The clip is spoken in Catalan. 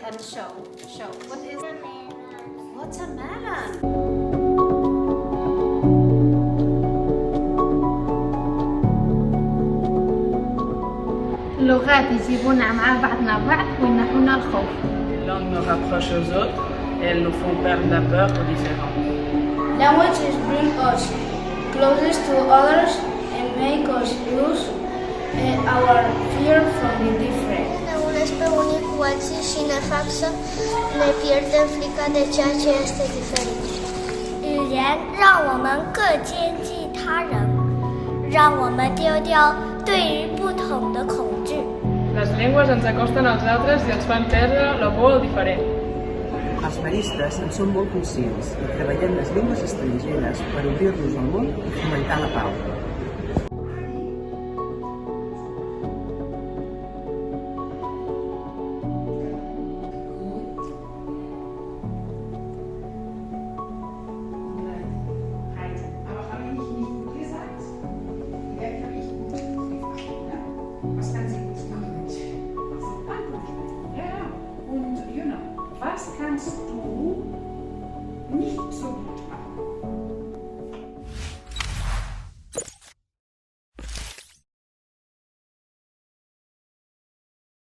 and show. What is it? Melon. What's a melon? اللغات يجيبونا مع بعضنا بعض وينحونا الخوف. Les langues nous rapprochent aux autres et elles nous font perdre la peur aux différents. Languages bring us closer to others and make us lose our fear from the different. Ne unesc pe unii cu alții și ne fac să ne pierdem frica de ceea ce este diferit. 语言让我们更接近他人，让我们丢掉对于不同的恐惧。 Les llengües ens acosten als altres i ens fan perdre la por al diferent. Els maristes en són molt conscients i treballem les llengües estrangeres per obrir-nos al món i fomentar la pau. Aber habe ich nicht gut gesagt? Vielleicht habe ich gut gefragt, ne? Was kann sie gut machen? So, Antwort. Ja, ja. Und, was kannst du nicht so gut machen?